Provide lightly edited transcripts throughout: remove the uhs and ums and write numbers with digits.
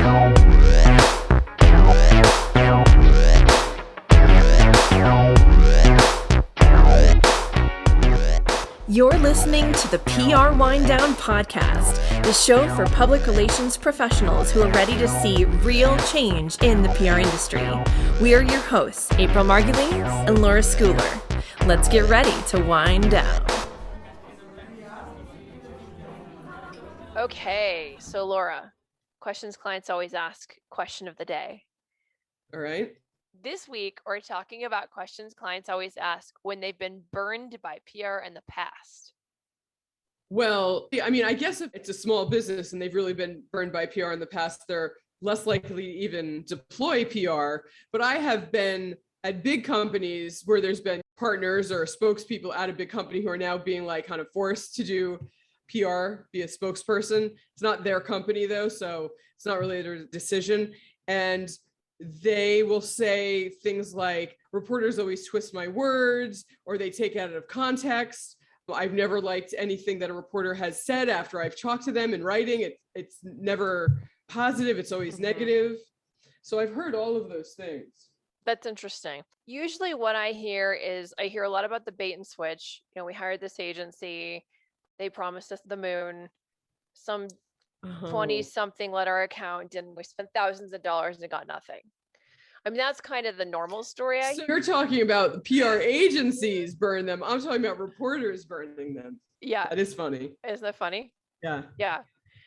You're listening to the PR Wind Down Podcast, the show for public relations professionals who are ready to see real change in the PR industry. We are your hosts, April Margulies and Laura Schooler. Let's get ready to wind down. Okay, so Laura, questions clients always ask, question of the day. All right. This week, we're talking about questions clients always ask when they've been burned by PR in the past. Well, I mean, I guess if it's a small business and they've really been burned by PR in the past, they're less likely to even deploy PR. But I have been at big companies where there's been partners or spokespeople at a big company who are now being like kind of forced to do PR, be a spokesperson. It's not their company though, so it's not really their decision. And they will say things like, reporters always twist my words, or they take it out of context. I've never liked anything that a reporter has said after I've talked to them in writing. It's never positive, it's always negative. So I've heard all of those things. That's interesting. Usually what I hear is, I hear a lot about the bait and switch. You know, we hired this agency, they promised us the moon, some 20-something let our account, and we spent thousands of dollars and got nothing. I mean, that's kind of the normal story. So you're talking about the PR agencies burn them. I'm talking about reporters burning them. Yeah. That is funny. Isn't that funny? Yeah. Yeah.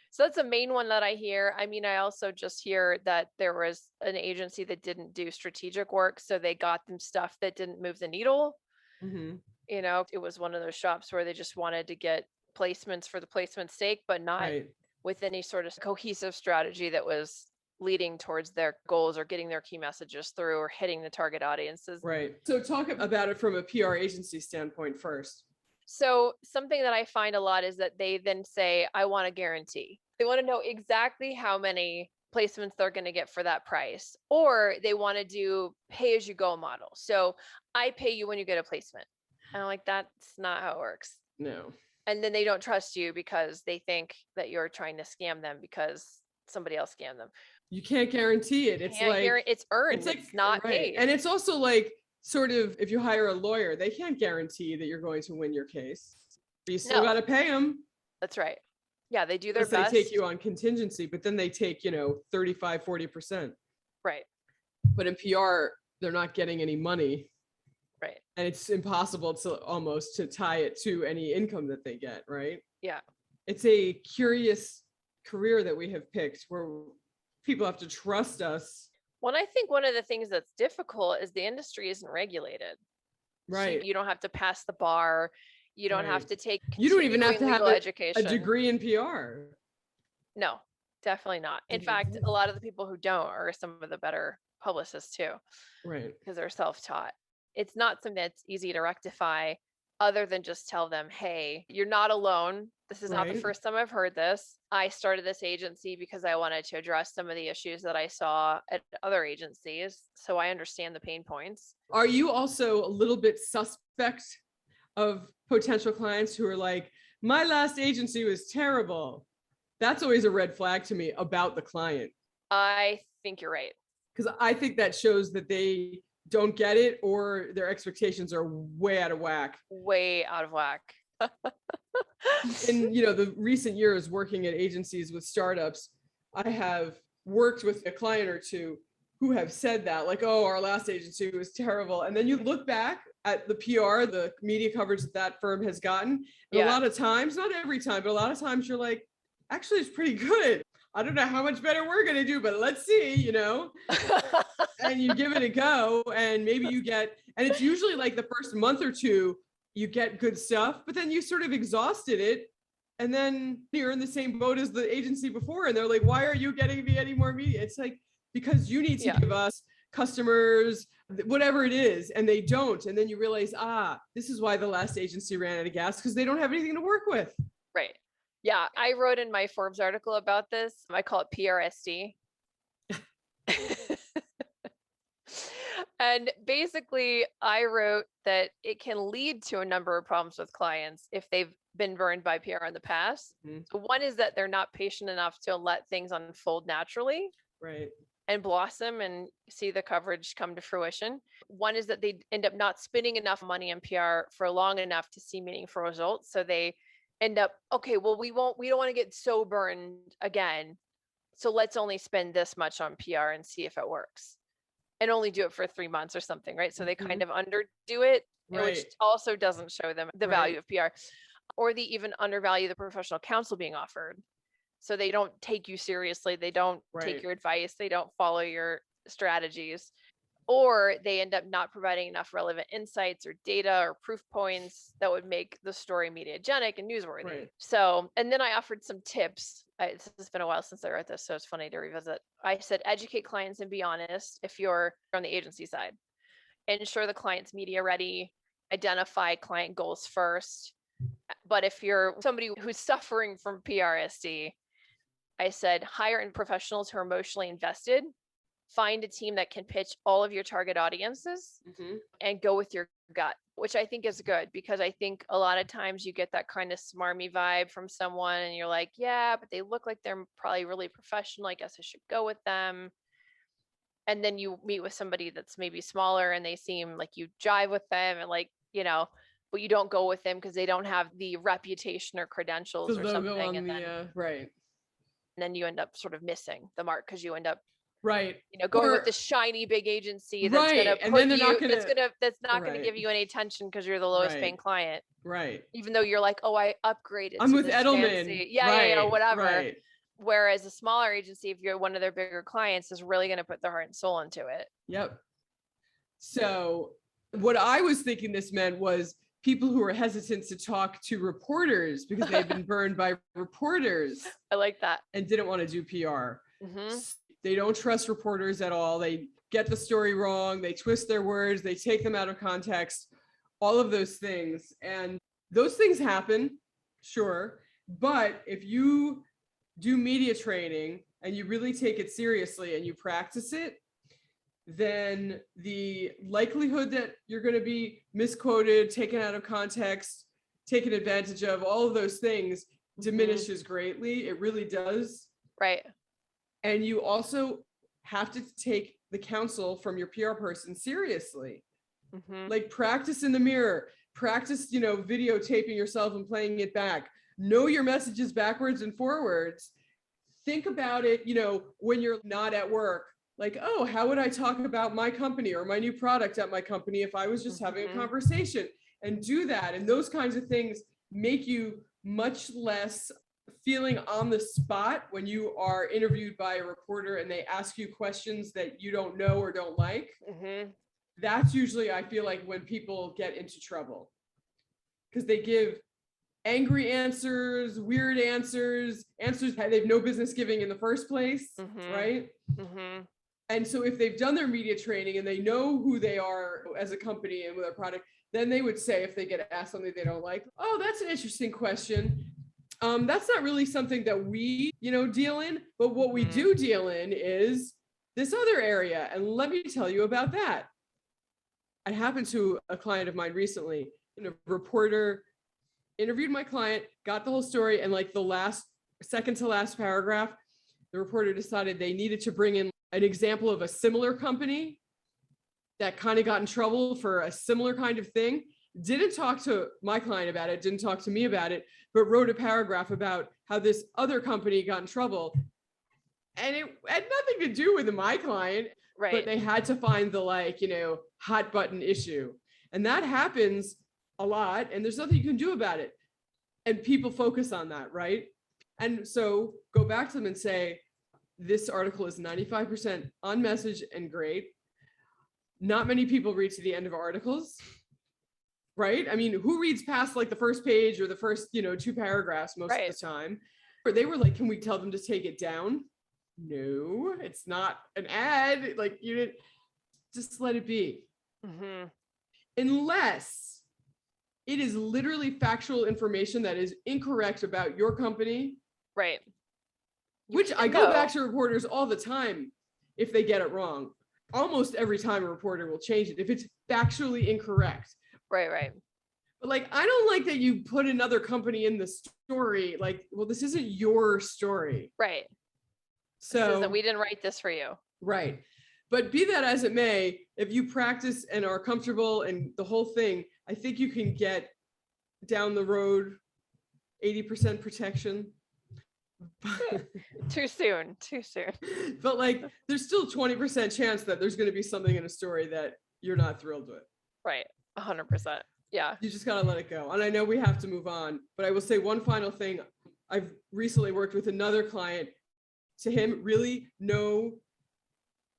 So that's the main one that I hear. I mean, I also just hear that there was an agency that didn't do strategic work, so they got them stuff that didn't move the needle. Mm-hmm. You know, it was one of those shops where they just wanted to get placements for the placement's sake, but not with any sort of cohesive strategy that was leading towards their goals or getting their key messages through or hitting the target audiences. Right. So talk about it from a PR agency standpoint first. So something that I find a lot is that they then say, I want a guarantee. They want to know exactly how many placements they're going to get for that price, or they want to do pay as you go model. So I pay you when you get a placement. And I'm like, that's not how it works. No. And then they don't trust you because they think that you're trying to scam them because somebody else scammed them. You can't guarantee it. It's like it's earned. It's not paid. And it's also like sort of if you hire a lawyer, they can't guarantee that you're going to win your case. But you still got to pay them. That's right. Yeah, they do their best. They take you on contingency, but then they take, 35, 40%. Right. But in PR, they're not getting any money. Right. And it's impossible to tie it to any income that they get, right? Yeah. It's a curious career that we have picked where people have to trust us. Well, I think one of the things that's difficult is the industry isn't regulated. Right. So you don't have to pass the bar. You don't have to take you don't even have to have education. A degree in PR. No, definitely not. In fact, a lot of the people who don't are some of the better publicists too. Right. Because they're self-taught. It's not something that's easy to rectify other than just tell them, hey, you're not alone. This is not the first time I've heard this. I started this agency because I wanted to address some of the issues that I saw at other agencies. So I understand the pain points. Are you also a little bit suspect of potential clients who are like, my last agency was terrible? That's always a red flag to me about the client. I think you're right. Because I think that shows that they don't get it or their expectations are way out of whack. Way out of whack. In the recent years working at agencies with startups, I have worked with a client or two who have said that, like, oh, our last agency was terrible. And then you look back at the PR, the media coverage that firm has gotten. And a lot of times, not every time, but a lot of times you're like, actually, it's pretty good. I don't know how much better we're going to do, but let's see, and you give it a go and maybe you get, and it's usually like the first month or two, you get good stuff, but then you sort of exhausted it. And then you're in the same boat as the agency before. And they're like, why are you getting me any more media? It's like, because you need to give us customers, whatever it is, and they don't. And then you realize, this is why the last agency ran out of gas, because they don't have anything to work with. Right. Yeah. I wrote in my Forbes article about this. I call it PRSD. And basically, I wrote that it can lead to a number of problems with clients if they've been burned by PR in the past. Mm-hmm. So one is that they're not patient enough to let things unfold naturally. Right. and blossom and see the coverage come to fruition. One is that they end up not spending enough money in PR for long enough to see meaningful results. So they end up, okay, well, we don't want to get so burned again. So let's only spend this much on PR and see if it works, and only do it for 3 months or something, right? So they kind of underdo it, which Right. also doesn't show them the Right. value of PR, or they even undervalue the professional counsel being offered. So they don't take you seriously. They don't take Right. your advice. They don't follow your strategies, or they end up not providing enough relevant insights or data or proof points that would make the story mediagenic and newsworthy. Right. So, and then I offered some tips. It's been a while since I wrote this, so it's funny to revisit. I said, educate clients and be honest if you're on the agency side. Ensure the client's media ready. Identify client goals first. But if you're somebody who's suffering from PRSD, I said, hire in professionals who are emotionally invested. Find a team that can pitch all of your target audiences and go with your gut, which I think is good, because I think a lot of times you get that kind of smarmy vibe from someone and you're like, yeah, but they look like they're probably really professional. I guess I should go with them. And then you meet with somebody that's maybe smaller and they seem like you jive with them and like, but you don't go with them because they don't have the reputation or credentials or something. And then, right. And then you end up sort of missing the mark because you end up right. Going with the shiny big agency that's right. gonna and then they're not gonna that's not right. gonna give you any attention because you're the lowest paying client. Right. Even though you're like, oh, I upgraded. I'm with Edelman. Yeah, whatever. Right. Whereas a smaller agency, if you're one of their bigger clients, is really gonna put their heart and soul into it. Yep. So what I was thinking this meant was people who are hesitant to talk to reporters because they've been burned by reporters. I like that. And didn't want to do PR. They don't trust reporters at all. They get the story wrong. They twist their words. They take them out of context, all of those things. And those things happen, sure. But if you do media training and you really take it seriously and you practice it, then the likelihood that you're going to be misquoted, taken out of context, taken advantage of, all of those things diminishes greatly. It really does. Right. And you also have to take the counsel from your PR person seriously. Like practice in the mirror, practice, videotaping yourself and playing it back. Know your messages backwards and forwards. Think about it, when you're not at work. Like, oh, how would I talk about my company or my new product at my company if I was just having a conversation? And do that. And those kinds of things make you much less feeling on the spot when you are interviewed by a reporter and they ask you questions that you don't know or don't like. That's usually, I feel like, when people get into trouble because they give angry answers, weird answers that they have no business giving in the first place, right? And so if they've done their media training and they know who they are as a company and with their product, then they would say, if they get asked something they don't like, oh, that's an interesting question. That's not really something that we, deal in, but what we do deal in is this other area. And let me tell you about that. It happened to a client of mine recently. A reporter interviewed my client, got the whole story, and like the second to last paragraph, the reporter decided they needed to bring in an example of a similar company that kind of got in trouble for a similar kind of thing. Didn't talk to my client about it, didn't talk to me about it, but wrote a paragraph about how this other company got in trouble. And it had nothing to do with my client, right? But they had to find the hot button issue. And that happens a lot, and there's nothing you can do about it. And people focus on that, right? And so go back to them and say, this article is 95% on message and great. Not many people read to the end of articles, right? I mean, who reads past like the first page or the first, 2 paragraphs most of the time? Or they were like, can we tell them to take it down? No, it's not an ad. Like, you didn't, just let it be. Unless it is literally factual information that is incorrect about your company. Right. Which I go back to reporters all the time if they get it wrong. Almost every time a reporter will change it if it's factually incorrect. Right. But I don't like that you put another company in the story. Like, well, this isn't your story. Right. So we didn't write this for you. right. But be that as it may, if you practice and are comfortable and the whole thing, I think you can get down the road 80% protection. Too soon. But like, there's still 20% chance that there's going to be something in a story that you're not thrilled with. Right. 100%. Yeah. You just got to let it go. And I know we have to move on, but I will say one final thing. I've recently worked with another client. To him, really no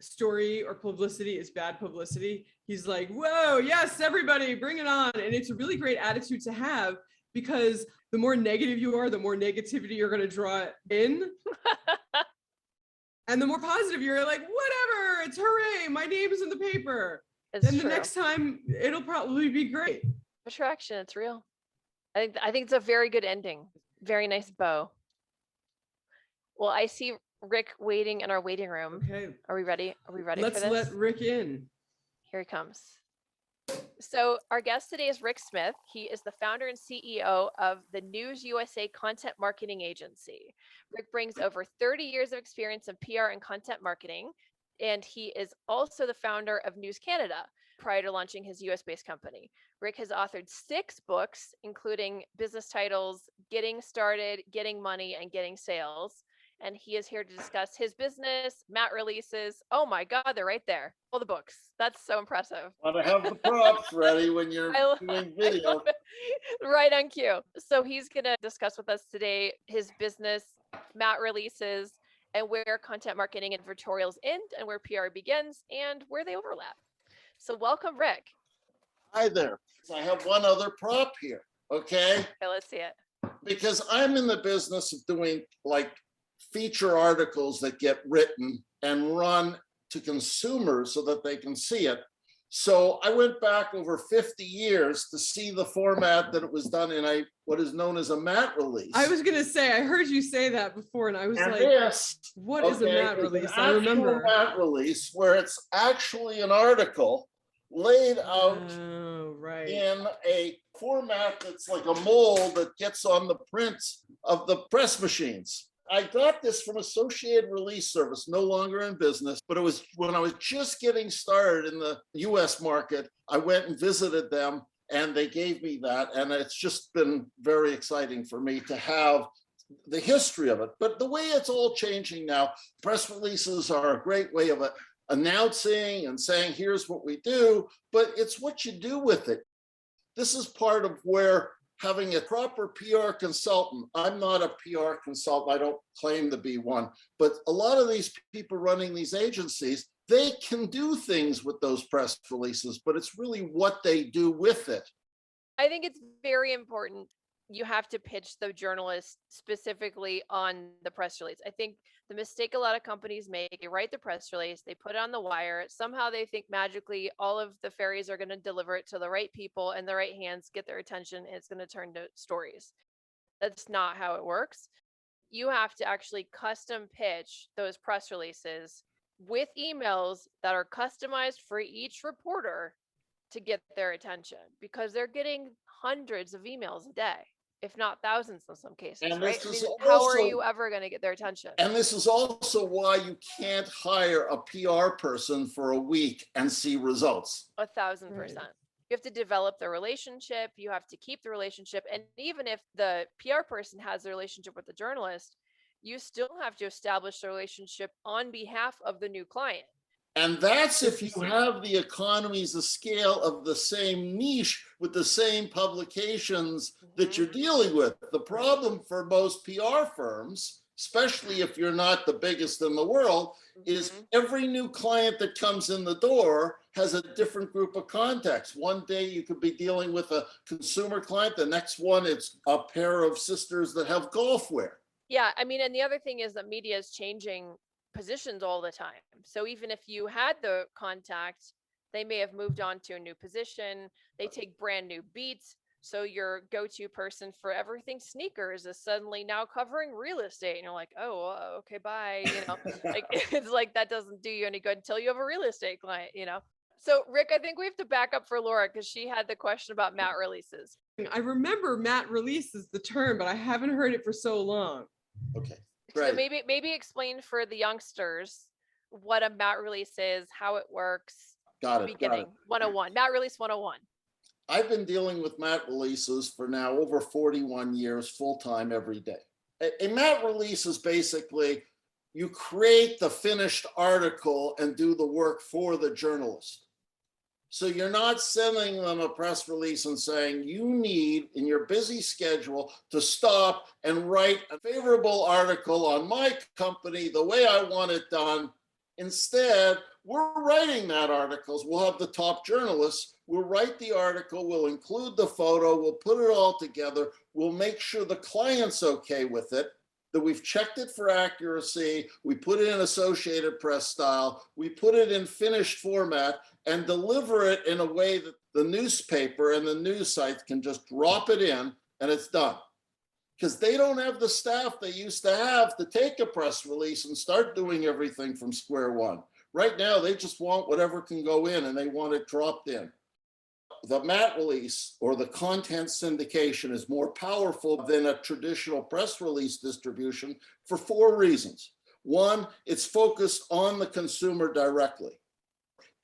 story or publicity is bad publicity. He's like, whoa, yes, everybody, bring it on. And it's a really great attitude to have, because the more negative you are, the more negativity you're going to draw in. And the more positive you're like, whatever, it's hooray, my name is in the paper. Then the next time it'll probably be great. Attraction, it's real. I think it's a very good ending. Very nice bow. Well, I see Rick waiting in our waiting room. Okay. Are we ready? Let's for this? let Rick in. Here he comes. So our guest today is Rick Smith. He is the founder and CEO of the NewsUSA content marketing agency. Rick brings over 30 years of experience in PR and content marketing, and he is also the founder of NewsCanada prior to launching his US-based company. Rick has authored 6 books, including business titles, Getting Started, Getting Money, and Getting Sales. And he is here to discuss his business, mat releases. Oh my God, they're right there. All the books. That's so impressive. Want to have the props ready when you're doing video. Right on cue. So he's going to discuss with us today his business, mat releases, and where content marketing and tutorials end and where PR begins and where they overlap. So welcome, Rick. Hi there. I have one other prop here, okay? Okay, let's see it. Because I'm in the business of doing like feature articles that get written and run to consumers so that they can see it. So I went back over 50 years to see the format that it was done in what is known as a mat release. I was going to say, I heard you say that before, and I was like, what is a mat release? I remember. A mat release where it's actually an article laid out in a format that's like a mold that gets on the prints of the press machines. I got this from Associated Release Service, no longer in business, but it was when I was just getting started in the US market. I went and visited them and they gave me that. And it's just been very exciting for me to have the history of it. But the way it's all changing now, press releases are a great way of announcing and saying, here's what we do, but it's what you do with it. This is part of where having a proper PR consultant. I'm not a PR consultant. I don't claim to be one, but a lot of these people running these agencies, they can do things with those press releases, but it's really what they do with it. I think it's very important. You have to pitch the journalist specifically on the press release. I think the mistake a lot of companies make, they write the press release, they put it on the wire. Somehow they think magically all of the fairies are going to deliver it to the right people in the right hands, get their attention, and it's going to turn to stories. That's not how it works. You have to actually custom pitch those press releases with emails that are customized for each reporter to get their attention, because they're getting hundreds of emails a day, if not thousands in some cases, and right? How are you ever going to get their attention? And this is also why you can't hire a PR person for a week and see results. 1,000%. You have to develop the relationship. You have to keep the relationship. And even if the PR person has a relationship with the journalist, you still have to establish the relationship on behalf of the new client. And that's if you have the economies of scale of the same niche with the same publications that you're dealing with. The problem for most PR firms, especially if you're not the biggest in the world, is every new client that comes in the door has a different group of contacts. One day you could be dealing with a consumer client. The next one, it's a pair of sisters that have golf wear. Yeah, I mean, and the other thing is that media is changing positions all the time. So even if you had the contact, they may have moved on to a new position. They take brand new beats. So your go-to person for everything sneakers is suddenly now covering real estate. And you're like, oh, okay, bye. You know, like it's like that doesn't do you any good until you have a real estate client, you know? So Rick, I think we have to back up for Laura because she had the question about mat releases. I remember mat release is the term, but I haven't heard it for so long. Okay. So Right. maybe explain for the youngsters what a mat release is, how it works. Got it. Beginning 101, mat release 101. I've been dealing with mat releases for now over 41 years, full-time every day. A mat release is basically you create the finished article and do the work for the journalist. So you're not sending them a press release and saying you need in your busy schedule to stop and write a favorable article on my company the way I want it done. Instead, we're writing that articles. We'll have the top journalists. We'll write the article. We'll include the photo. We'll put it all together. We'll make sure the client's okay with it, that we've checked it for accuracy. We put it in Associated Press style. We put it in finished format and deliver it in a way that the newspaper and the news site can just drop it in and it's done. Because they don't have the staff they used to have to take a press release and start doing everything from square one. Right now, they just want whatever can go in and they want it dropped in. The mat release or the content syndication is more powerful than a traditional press release distribution for 4 reasons. One, it's focused on the consumer directly.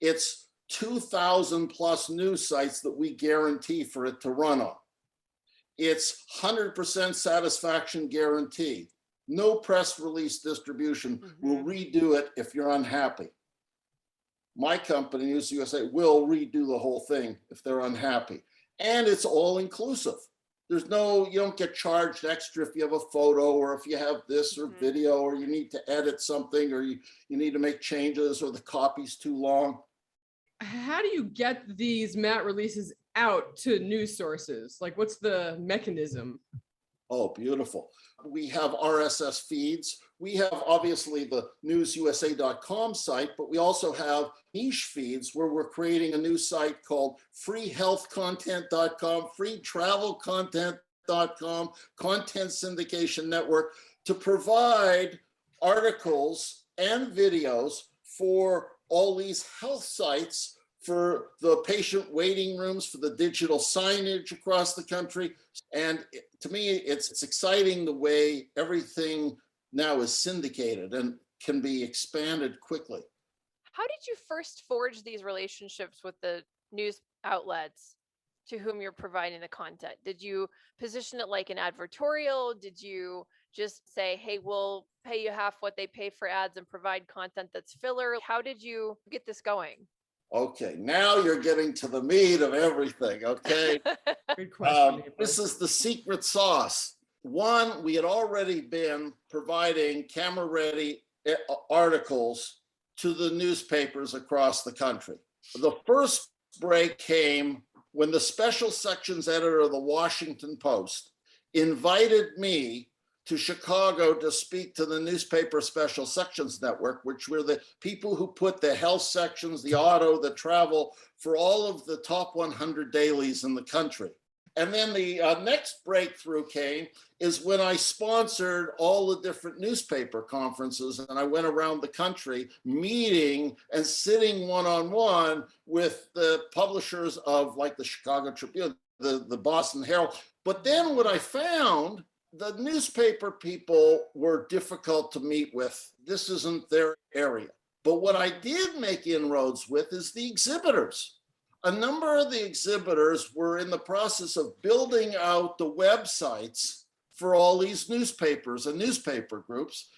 It's 2,000 plus news sites that we guarantee for it to run on. It's 100% satisfaction guarantee. No press release distribution will redo it if you're unhappy. My company, NewsUSA, will redo the whole thing if they're unhappy. And it's all inclusive. You don't get charged extra if you have a photo or if you have this or video or you need to edit something or you need to make changes or the copy's too long. How do you get these mat releases out to news sources? Like, what's the mechanism? Oh, beautiful. We have RSS feeds. We have obviously the NewsUSA.com site, but we also have niche feeds where we're creating a new site called freehealthcontent.com, freetravelcontent.com, Content Syndication Network to provide articles and videos for all these health sites, for the patient waiting rooms, for the digital signage across the country. And to me, it's exciting the way everything now is syndicated and can be expanded quickly. How did you first forge these relationships with the news outlets to whom you're providing the content? Did you position it like an advertorial? Did you just say, hey, we'll pay you half what they pay for ads and provide content that's filler? How did you get this going? Okay, now you're getting to the meat of everything, okay? Good question. This is the secret sauce. One, we had already been providing camera-ready articles to the newspapers across the country. The first break came when the special sections editor of the Washington Post invited me to Chicago to speak to the newspaper special sections network, which were the people who put the health sections, the auto, the travel for all of the top 100 dailies in the country. And then the next breakthrough came is when I sponsored all the different newspaper conferences and I went around the country meeting and sitting one-on-one with the publishers of like the Chicago Tribune, the Boston Herald. But then what I found, the newspaper people were difficult to meet with. This isn't their area. But what I did make inroads with is the exhibitors. A number of the exhibitors were in the process of building out the websites for all these newspapers and newspaper groups.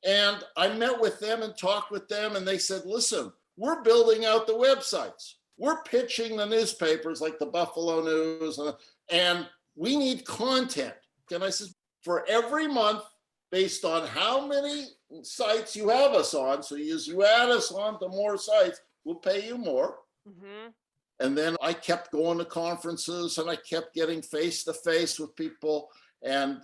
And I met with them and talked with them, and they said, listen, we're building out the websites. We're pitching the newspapers like the Buffalo News, and we need content. And I said, for every month, based on how many sites you have us on, so as you add us on to more sites, we'll pay you more. And then I kept going to conferences and I kept getting face-to-face with people and,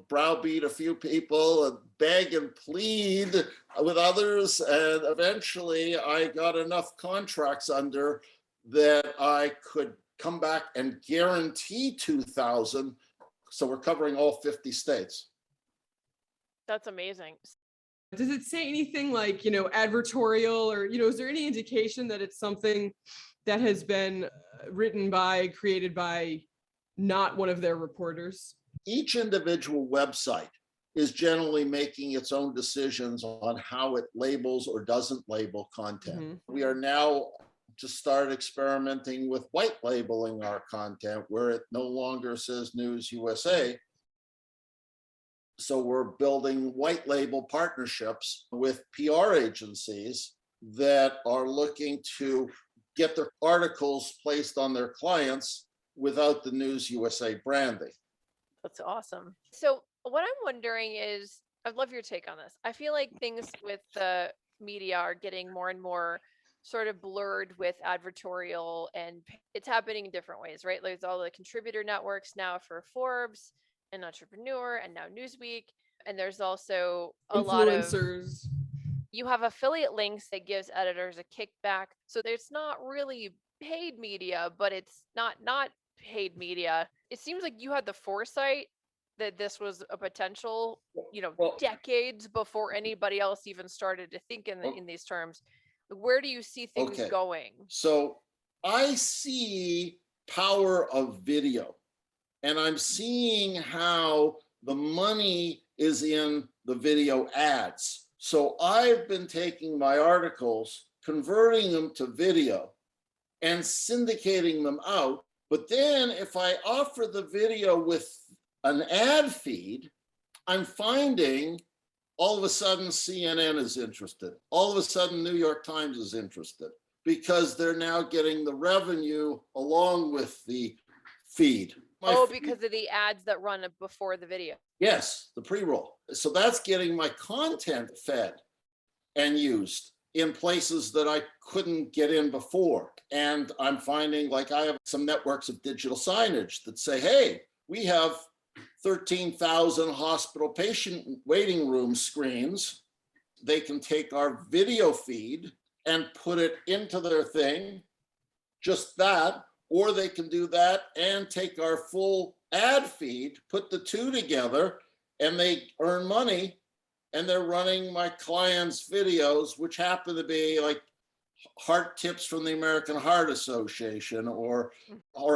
browbeat a few people and beg and plead with others. And eventually I got enough contracts under that I could come back and guarantee 2,000. So we're covering all 50 states. That's amazing. Does it say anything like, advertorial or, is there any indication that it's something that has been created by not one of their reporters? Each individual website is generally making its own decisions on how it labels or doesn't label content. Mm-hmm. We are now to start experimenting with white labeling our content where it no longer says News USA. So we're building white label partnerships with PR agencies that are looking to get their articles placed on their clients without the News USA branding. That's awesome. So what I'm wondering is, I'd love your take on this. I feel like things with the media are getting more and more sort of blurred with advertorial, and it's happening in different ways, right? There's all the contributor networks now for Forbes and Entrepreneur and now Newsweek. And there's also a lot of influencers. You have affiliate links that gives editors a kickback. So there's not really paid media, but it's not paid media. It seems like you had the foresight that this was a potential, decades before anybody else even started to think in these terms. Where do you see things going? So I see power of video, and I'm seeing how the money is in the video ads. So I've been taking my articles, converting them to video, and syndicating them out. But then if I offer the video with an ad feed, I'm finding all of a sudden CNN is interested. All of a sudden New York Times is interested, because they're now getting the revenue along with the feed. Because of the ads that run before the video. Yes, the pre-roll. So that's getting my content fed and used in places that I couldn't get in before. And I'm finding, like, I have some networks of digital signage that say, hey, we have 13,000 hospital patient waiting room screens. They can take our video feed and put it into their thing, just that, or they can do that and take our full ad feed, put the two together, and they earn money, and they're running my clients' videos, which happen to be like heart tips from the American Heart Association, or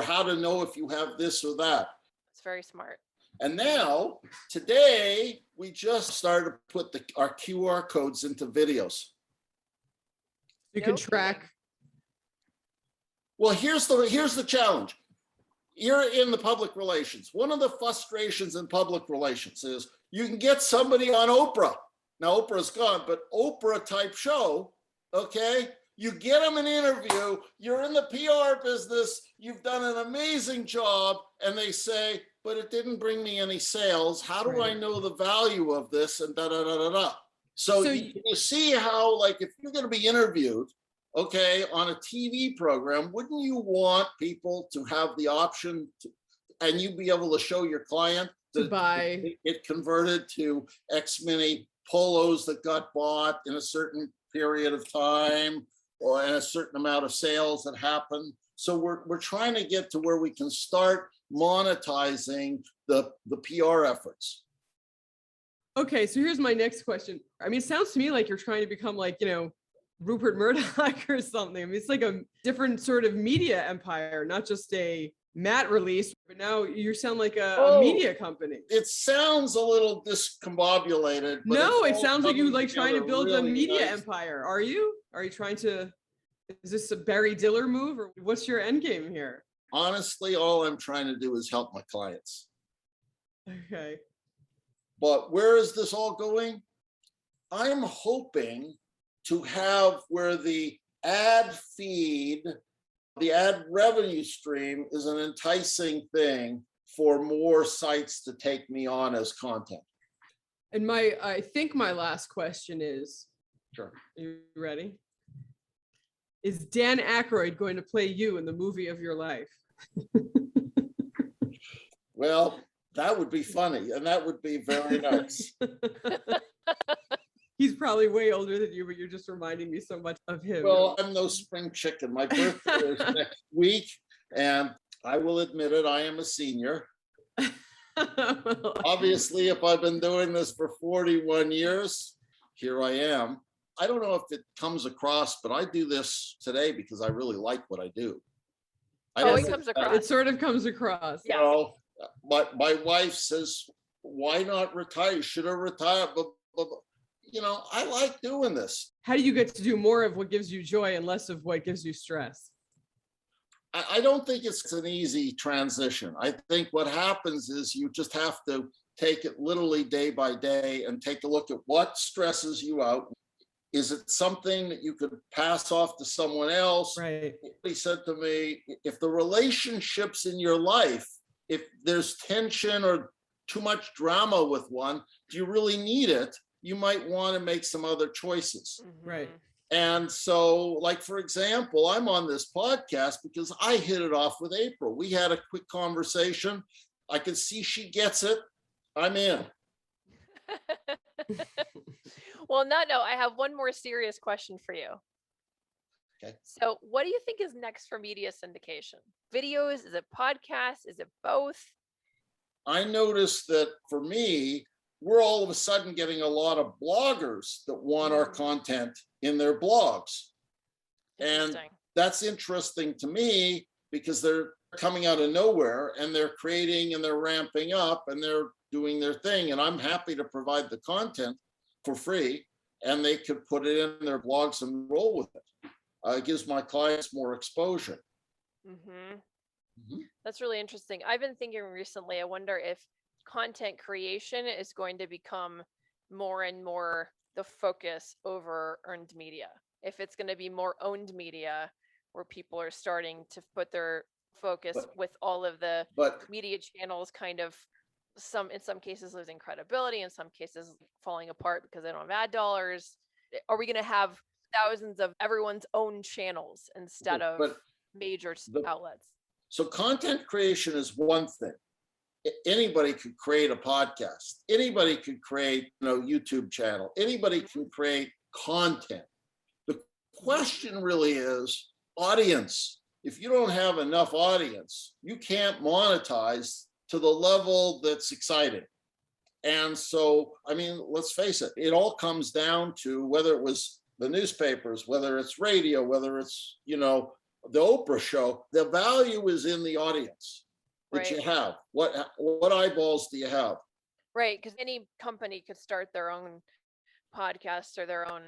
how to know if you have this or that. It's very smart. And now, today, we just started to put our QR codes into videos. You can track. Well, here's the challenge. You're in the public relations. One of the frustrations in public relations is you can get somebody on Oprah. Now, Oprah's gone, but Oprah type show, okay? You get them an interview, you're in the PR business, you've done an amazing job, and they say, but it didn't bring me any sales. How do I know the value of this? And da-da-da-da-da. So you see how, like, if you're going to be interviewed, okay, on a TV program, wouldn't you want people to have the option to, and you be able to show your client to buy it converted to X many polos that got bought in a certain period of time, or in a certain amount of sales that happen? So we're trying to get to where we can start monetizing the PR efforts. Okay, so here's my next question. I mean, it sounds to me like you're trying to become like, Rupert Murdoch or something. I mean, it's like a different sort of media empire, not just a mat release, but now you sound like a media company. It sounds a little discombobulated. But no, it sounds like you like trying to build really a media nice. empire. Are you trying to, is this a Barry Diller move, or what's your end game here? Honestly, all I'm trying to do is help my clients. Okay. But where is this all going? I'm hoping to have where the ad feed, the ad revenue stream is an enticing thing for more sites to take me on as content. And I think my last question is, sure. Are you ready? Is Dan Aykroyd going to play you in the movie of your life? Well, that would be funny, and that would be very nice. He's probably way older than you, but you're just reminding me so much of him. Well, I'm no spring chicken. My birthday is next week, and I will admit it, I am a senior. Obviously, if I've been doing this for 41 years, here I am. I don't know if it comes across, but I do this today because I really like what I do. It comes across. It sort of comes across. You know, my wife says, why not retire? You should have retired. But, I like doing this. How do you get to do more of what gives you joy and less of what gives you stress? I don't think it's an easy transition. I think what happens is you just have to take it literally day by day and take a look at what stresses you out. Is it something that you could pass off to someone else? Right. He said to me, if the relationships in your life, if there's tension or too much drama with one, do you really need it? You might want to make some other choices. Right. And so, like, for example, I'm on this podcast because I hit it off with April. We had a quick conversation. I could see she gets it. I'm in. Well, no, I have one more serious question for you. Okay. So what do you think is next for media syndication? Videos? Is it podcasts? Is it both? I noticed that for me, we're all of a sudden getting a lot of bloggers that want our content in their blogs. And that's interesting to me because they're coming out of nowhere and they're creating and they're ramping up and they're doing their thing. And I'm happy to provide the content for free, and they could put it in their blogs and roll with it. It gives my clients more exposure. That's really interesting. I've been thinking recently, I wonder if content creation is going to become more and more the focus over earned media. If it's going to be more owned media where people are starting to put their focus with all of the media channels kind of in some cases losing credibility, in some cases falling apart because they don't have ad dollars. Are we going to have thousands of everyone's own channels instead of major outlets? So content creation is one thing. Anybody could create a podcast. Anybody could create, YouTube channel. Anybody can create content. The question really is audience. If you don't have enough audience, you can't monetize to the level that's exciting. And so, let's face it, it all comes down to whether it was the newspapers, whether it's radio, whether it's, the Oprah show, the value is in the audience that you have. What eyeballs do you have? Right, because any company could start their own podcast or their own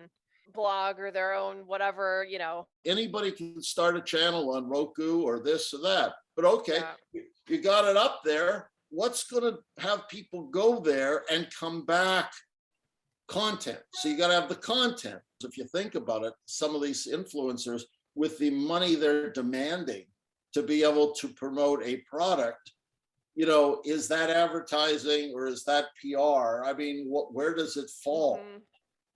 blog or their own whatever, Anybody can start a channel on Roku or this or that. But okay, you got it up there. What's going to have people go there and come back? Content. So you got to have the content. If you think about it, some of these influencers, with the money they're demanding to be able to promote a product, is that advertising or is that PR? Where does it fall?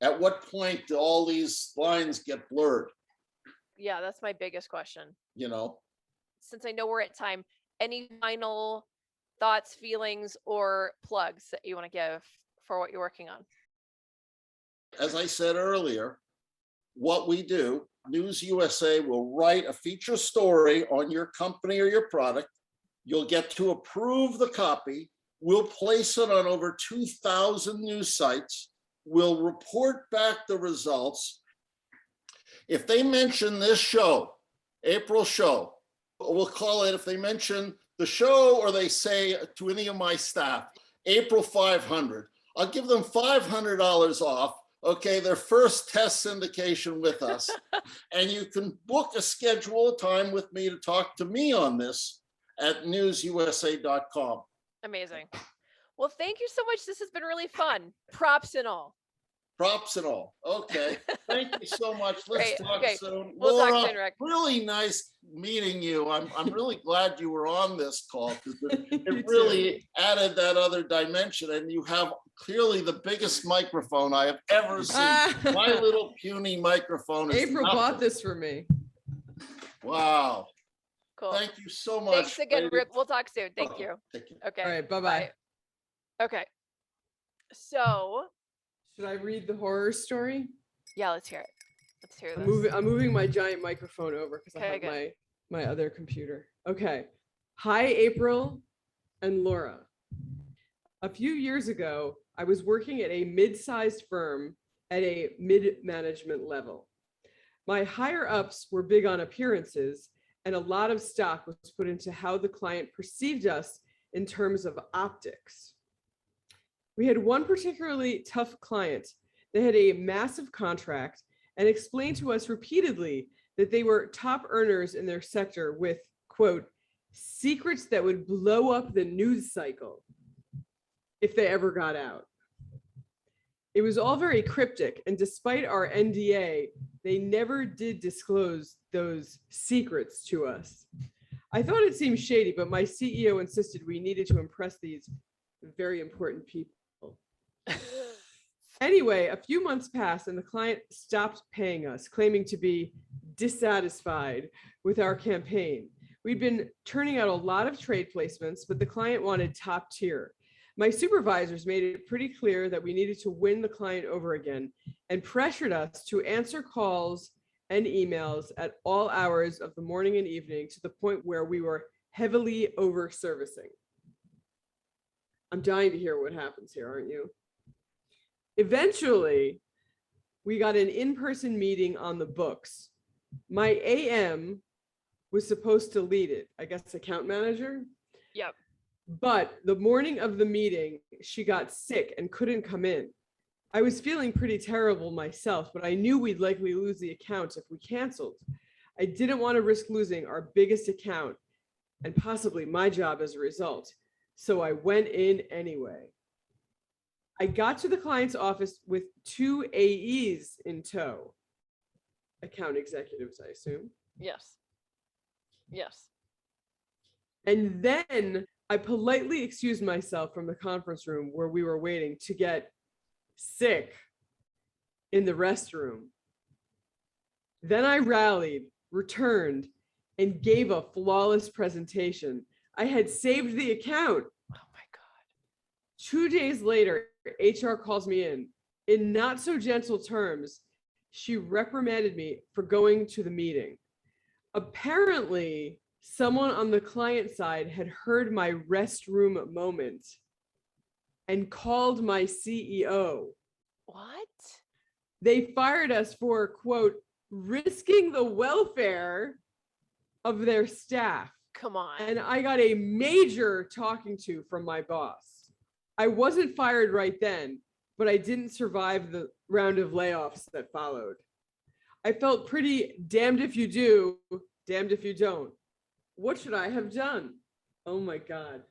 At what point do all these lines get blurred? Yeah, that's my biggest question. Since I know we're at time, any final thoughts, feelings, or plugs that you want to give for what you're working on? As I said earlier, what we do, NewsUSA will write a feature story on your company or your product. You'll get to approve the copy. We'll place it on over 2,000 news sites. We'll report back the results. If they mention this show, April show, we'll call it, if they mention the show or they say to any of my staff, April 500, I'll give them $500 off. Okay, their first test syndication with us. And you can book a schedule time with me to talk to me on this at NewsUSA.com. Amazing. Well, thank you so much. This has been really fun. Props and all. Props and all. Okay. Thank you so much. Let's talk soon. We'll Laura, talk soon, Rick. Really nice meeting you. I'm really glad you were on this call because it really added that other dimension. And you have clearly the biggest microphone I have ever seen. My little puny microphone. April bought this for me. Wow. Cool. Thank you so much. Thanks again, Rick. We'll talk soon. Thank you. Thank you. Okay. All right. Bye-bye. Okay. So. Should I read the horror story? Yeah, let's hear it. Let's hear this. I'm moving my giant microphone over because I have my other computer. Okay. Hi, April and Laura. A few years ago, I was working at a mid-sized firm at a mid-management level. My higher-ups were big on appearances, and a lot of stock was put into how the client perceived us in terms of optics. We had one particularly tough client. They had a massive contract and explained to us repeatedly that they were top earners in their sector with, quote, secrets that would blow up the news cycle if they ever got out. It was all very cryptic, and despite our NDA, they never did disclose those secrets to us. I thought it seemed shady, but my CEO insisted we needed to impress these very important people. Anyway, a few months passed and the client stopped paying us, claiming to be dissatisfied with our campaign. We'd been turning out a lot of trade placements, but the client wanted top tier. My supervisors made it pretty clear that we needed to win the client over again and pressured us to answer calls and emails at all hours of the morning and evening to the point where we were heavily over servicing. I'm dying to hear what happens here, aren't you? Eventually, we got an in-person meeting on the books. My AM was supposed to lead it, I guess account manager. Yep. But the morning of the meeting, she got sick and couldn't come in. I was feeling pretty terrible myself, but I knew we'd likely lose the account if we canceled. I didn't want to risk losing our biggest account and possibly my job as a result. So I went in anyway. I got to the client's office with 2 AEs in tow. Account executives, I assume. Yes. Yes. And then I politely excused myself from the conference room where we were waiting to get sick in the restroom. Then I rallied, returned, and gave a flawless presentation. I had saved the account. Oh my God. 2 days later, HR calls me in. In not so gentle terms, she reprimanded me for going to the meeting. Apparently, someone on the client side had heard my restroom moment and called my CEO. What? They fired us for, quote, risking the welfare of their staff. Come on. And I got a major talking to from my boss. I wasn't fired right then, but I didn't survive the round of layoffs that followed. I felt pretty damned if you do, damned if you don't. What should I have done? Oh my God.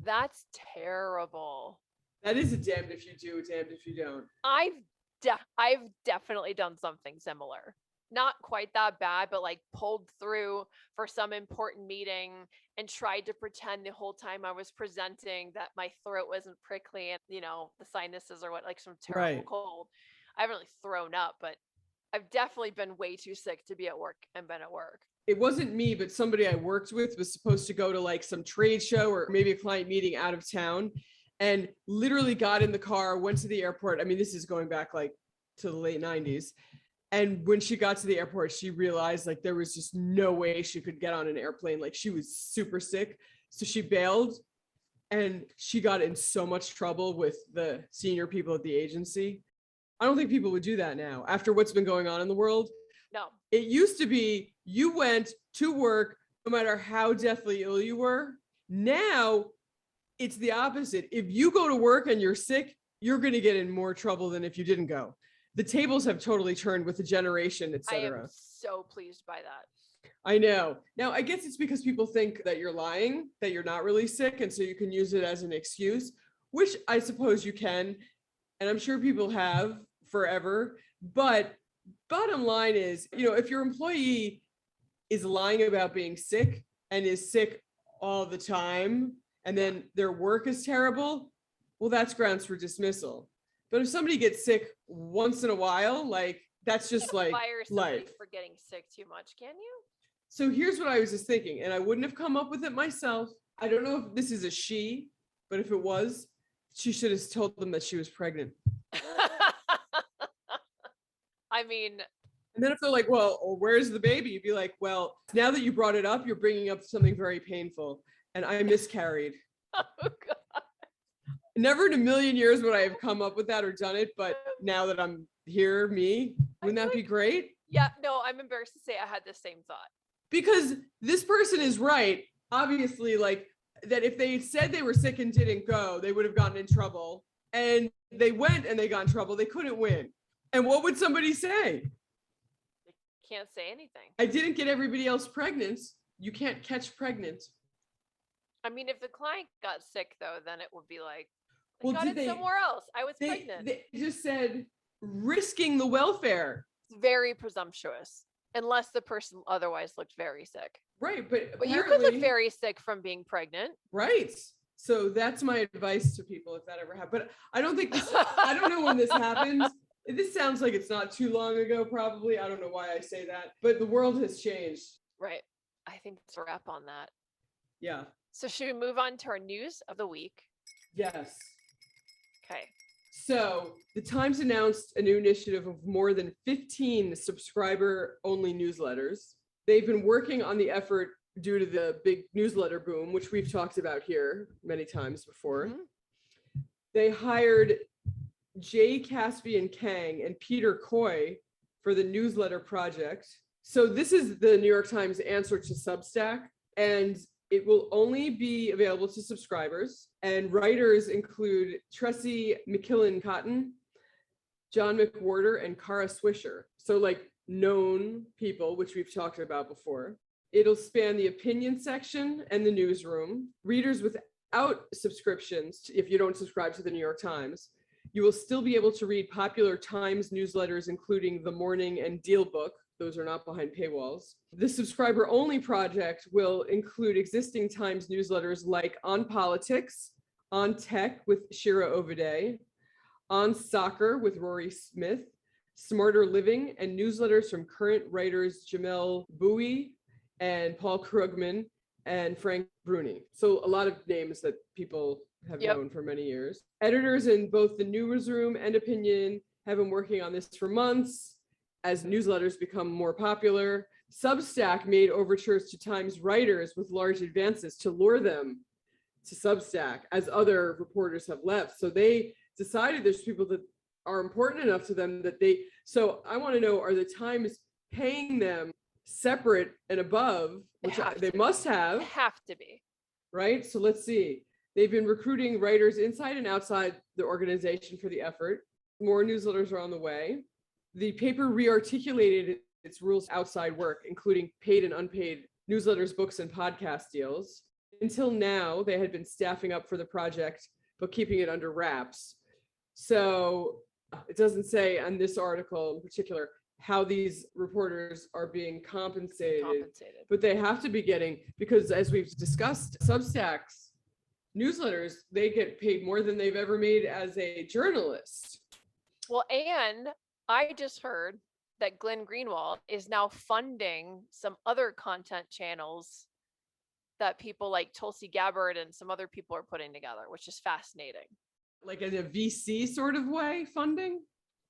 That's terrible. That is a damned if you do, damned if you don't. I've definitely done something similar. Not quite that bad, but like pulled through for some important meeting and tried to pretend the whole time I was presenting that my throat wasn't prickly and, you know, the sinuses or what, like some terrible cold. I haven't really thrown up, but I've definitely been way too sick to be at work and been at work. It wasn't me, but somebody I worked with was supposed to go to like some trade show or maybe a client meeting out of town and literally got in the car, went to the airport. I mean, this is going back like to the late 90s. And when she got to the airport, she realized like there was just no way she could get on an airplane. Like she was super sick. So she bailed and she got in so much trouble with the senior people at the agency. I don't think people would do that now after what's been going on in the world. No. It used to be you went to work no matter how deathly ill you were. Now it's the opposite. If you go to work and you're sick, you're going to get in more trouble than if you didn't go. The tables have totally turned with the generation, et cetera. I am so pleased by that. I know. Now, I guess it's because people think that you're lying, that you're not really sick, and so you can use it as an excuse, which I suppose you can, and I'm sure people have forever. But bottom line is, you know, if your employee is lying about being sick and is sick all the time, and then their work is terrible, well, that's grounds for dismissal. But if somebody gets sick once in a while, like that's just like fire somebody life. For getting sick too much, can you? So here's what I was just thinking, and I wouldn't have come up with it myself. I don't know if this is a she, but if it was, she should have told them that she was pregnant. I mean, and then if they're like, well, where's the baby? You'd be like, well, now that you brought it up, you're bringing up something very painful, and I miscarried. Oh God. Never in a million years would I have come up with that or done it, but now that I'm here, wouldn't that be great? Yeah, no, I'm embarrassed to say I had the same thought. Because this person is right. Obviously, like that if they said they were sick and didn't go, they would have gotten in trouble. and they went and they got in trouble. They couldn't win. And what would somebody say? They can't say anything. I didn't get everybody else pregnant. You can't catch pregnant. I mean, if the client got sick, though, then it would be like, I Well, got did it somewhere else. I was pregnant. They just said risking the welfare. It's very presumptuous, unless the person otherwise looked very sick. Right, but you could look very sick from being pregnant. Right. So that's my advice to people if that ever happened. But I don't think this, I don't know when this happened. This sounds like it's not too long ago, probably. I don't know why I say that, but the world has changed. Right. I think it's a wrap on that. Yeah. So should we move on to our news of the week? Yes. Okay. So the Times announced a new initiative of more than 15 subscriber-only newsletters. They've been working on the effort due to the big newsletter boom, which we've talked about here many times before. Mm-hmm. They hired Jay Caspian Kang and Peter Coy for the newsletter project. So this is the New York Times answer to Substack, and it will only be available to subscribers. And writers include Tressie McKillen-Cotton, John McWhorter, and Kara Swisher. So like known people, which we've talked about before. It'll span the opinion section and the newsroom. Readers without subscriptions, if you don't subscribe to the New York Times, you will still be able to read popular Times newsletters, including The Morning and Deal Book. Those are not behind paywalls. The subscriber-only project will include existing Times newsletters like On Politics, On Tech with Shira Ovide, On Soccer with Rory Smith, Smarter Living, and newsletters from current writers Jamel Bowie and Paul Krugman and Frank Bruni. So a lot of names that people have known for many years. Editors in both the newsroom and opinion have been working on this for months. As newsletters become more popular, Substack made overtures to Times writers with large advances to lure them to Substack, as other reporters have left. So they decided there's people that are important enough to them that they, so I want to know, are the Times paying them separate and above, which they must have. They have to be. Right? So let's see. They've been recruiting writers inside and outside the organization for the effort. More newsletters are on the way. The paper rearticulated its rules outside work, including paid and unpaid newsletters, books, and podcast deals. Until now, they had been staffing up for the project, but keeping it under wraps. So it doesn't say on this article in particular how these reporters are being compensated, but they have to be getting, because as we've discussed, Substack's newsletters, they get paid more than they've ever made as a journalist. Well, and I just heard that Glenn Greenwald is now funding some other content channels that people like Tulsi Gabbard and some other people are putting together, which is fascinating. Like in a VC sort of way, funding?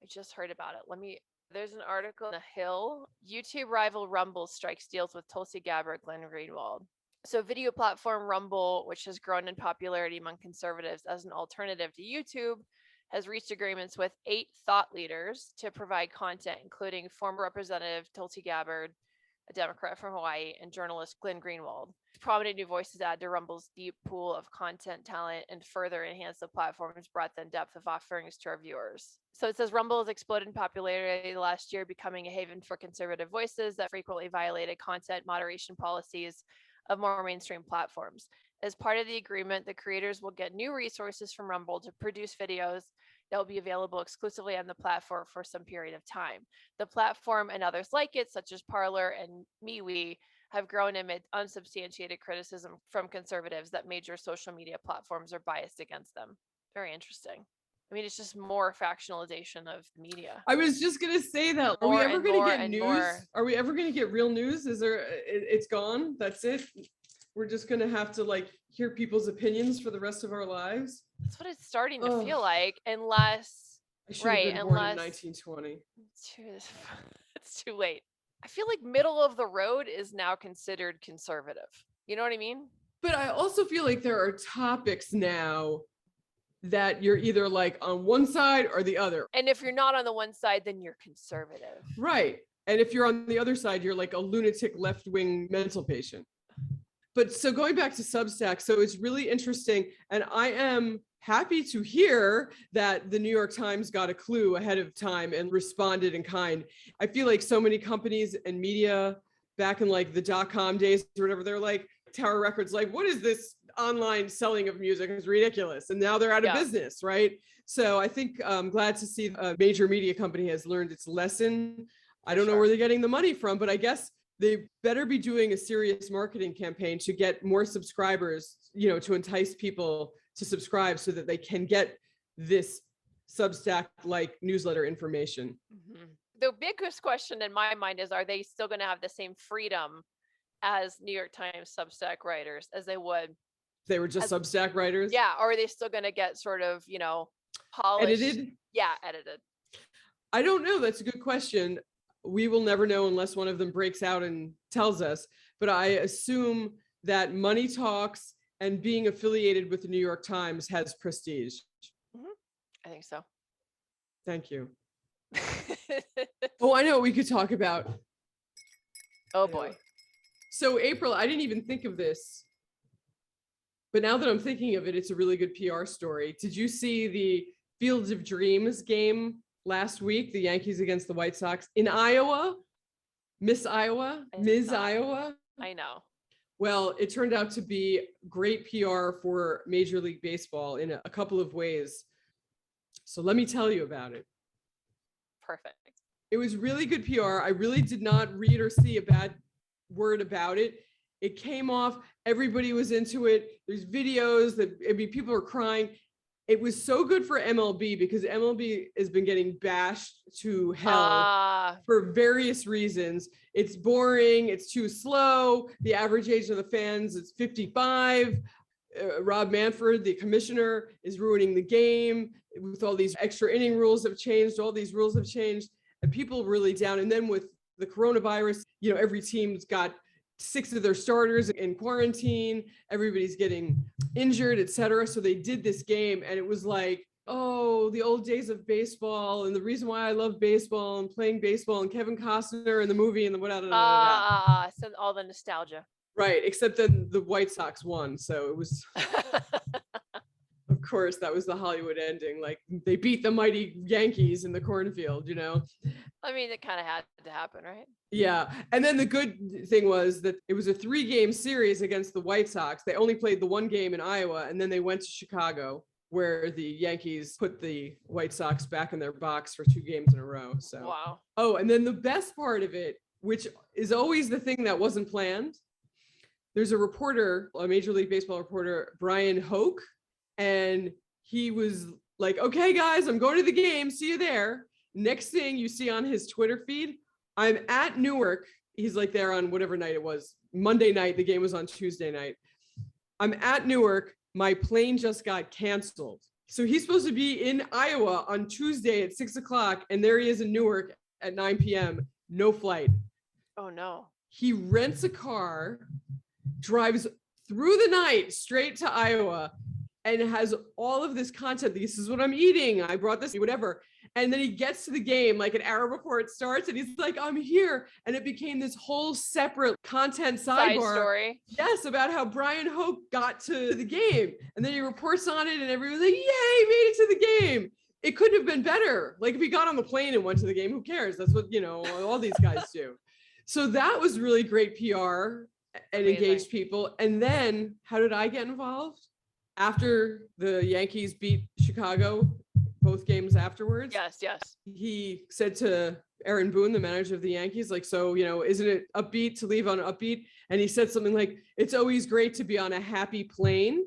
I just heard about it. There's an article in The Hill. YouTube rival Rumble strikes deals with Tulsi Gabbard, Glenn Greenwald. So video platform Rumble, which has grown in popularity among conservatives as an alternative to YouTube, has reached agreements with 8 thought leaders to provide content, including former Representative Tulsi Gabbard, a Democrat from Hawaii, and journalist Glenn Greenwald. Prominent new voices add to Rumble's deep pool of content talent and further enhance the platform's breadth and depth of offerings to our viewers. So it says Rumble has exploded in popularity last year, becoming a haven for conservative voices that frequently violated content moderation policies of more mainstream platforms. As part of the agreement, the creators will get new resources from Rumble to produce videos that will be available exclusively on the platform for some period of time. The platform and others like it, such as Parler and MeWe, have grown amid unsubstantiated criticism from conservatives that major social media platforms are biased against them. Very interesting. I mean, it's just more factionalization of media. I was just going to say that. Are we ever going to get news? Are we ever going to get real news? It's gone? That's it? We're just going to have to like hear people's opinions for the rest of our lives? That's what it's starting to feel like, unless, I should have been born in 1920. It's too late. I feel like middle of the road is now considered conservative. You know what I mean? But I also feel like there are topics now that you're either like on one side or the other. And if you're not on the one side, then you're conservative. Right. And if you're on the other side, you're like a lunatic left-wing mental patient. But so going back to Substack, so it's really interesting. And I am happy to hear that the New York Times got a clue ahead of time and responded in kind. I feel like so many companies and media back in like the .com days or whatever, they're like, Tower Records, like, what is this online selling of music? Is ridiculous. And now they're out of business, right? So I think I'm glad to see a major media company has learned its lesson. I don't know where they're getting the money from, but I guess they better be doing a serious marketing campaign to get more subscribers, you know, to entice people to subscribe so that they can get this Substack-like newsletter information. Mm-hmm. The biggest question in my mind is, are they still going to have the same freedom as New York Times Substack writers as they would? They were just Substack writers? Yeah. Or are they still going to get sort of, you know, polished? Edited? Yeah, edited. I don't know. That's a good question. We will never know unless one of them breaks out and tells us. But I assume that money talks and being affiliated with the New York Times has prestige. Mm-hmm. I think so. Thank you. Oh, I know what we could talk about. Oh boy. So April, I didn't even think of this, but now that I'm thinking of it, it's a really good PR story. Did you see the Fields of Dreams game last week, the Yankees against the White Sox in Iowa? Ms. Iowa? Ms. Iowa? I know. Well, it turned out to be great PR for Major League Baseball in a couple of ways. So let me tell you about it. Perfect. It was really good PR. I really did not read or see a bad word about it. It came off, everybody was into it. There's videos that, I mean, people are crying. It was so good for MLB because MLB has been getting bashed to hell for various reasons. It's boring, it's too slow. The average age of the fans is 55. Rob Manfred, the commissioner, is ruining the game with all these extra inning rules have changed. All these rules have changed, and people are really down. And then with the coronavirus, you know, every team's got 6 of their starters in quarantine. Everybody's getting injured, etc. So they did this game, and it was like, oh, the old days of baseball, and the reason why I love baseball and playing baseball, and Kevin Costner in the movie and the whatever. So all the nostalgia. Right, except then the White Sox won, so it was. Of course, that was the Hollywood ending. Like, they beat the mighty Yankees in the cornfield, you know? I mean, it kind of had to happen, right? Yeah. And then the good thing was that it was a 3-game series against the White Sox. They only played the 1 game in Iowa, and then they went to Chicago, where the Yankees put the White Sox back in their box for 2 games in a row. So, wow. Oh, and then the best part of it, which is always the thing that wasn't planned, there's a reporter, a Major League Baseball reporter, Brian Hoke, and he was like, okay, guys, I'm going to the game. See you there. Next thing you see on his Twitter feed, I'm at Newark. He's like there on whatever night it was. Monday night. The game was on Tuesday night. I'm at Newark. My plane just got canceled. So he's supposed to be in Iowa on Tuesday at 6:00. And there he is in Newark at 9 p.m. No flight. Oh, no. He rents a car, drives through the night straight to Iowa, and has all of this content. This is what I'm eating. I brought this, whatever. And then he gets to the game like an hour before it starts, and he's like, I'm here. And it became this whole separate content sidebar. Side story. Yes, about how Brian Hoke got to the game. And then he reports on it, and everyone's like, yay, he made it to the game. It couldn't have been better. Like, if he got on the plane and went to the game, who cares? That's what, you know, all these guys do. So that was really great PR and engaged people. And then how did I get involved? After the Yankees beat Chicago, both games afterwards. Yes. He said to Aaron Boone, the manager of the Yankees, like, so, you know, isn't it upbeat to leave on upbeat? And he said something like, it's always great to be on a happy plane.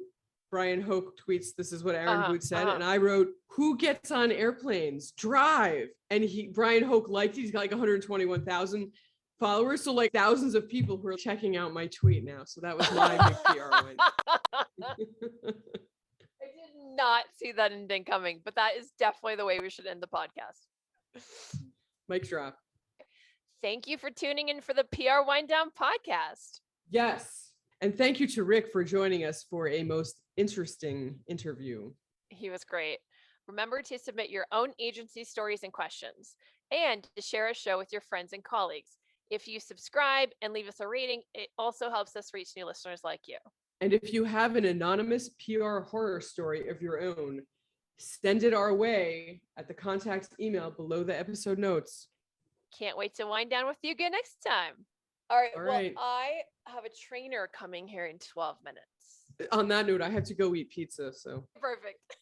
Brian Hoke tweets, this is what Aaron Boone said. And I wrote, who gets on airplanes? Drive. And Brian Hoke liked it. He's got like 121,000 followers. So like thousands of people who are checking out my tweet now. So that was my big PR win. I did not see that ending coming, but that is definitely the way we should end the podcast. Mic drop. Thank you for tuning in for the PR Wind Down podcast. Yes. And thank you to Rick for joining us for a most interesting interview. He was great. Remember to submit your own agency stories and questions, and to share a show with your friends and colleagues. If you subscribe and leave us a rating, it also helps us reach new listeners like you. And if you have an anonymous PR horror story of your own, send it our way at the contact email below the episode notes. Can't wait to wind down with you again next time. All right. All Well, right. I have a trainer coming here in 12 minutes. On that note, I have to go eat pizza. So Perfect.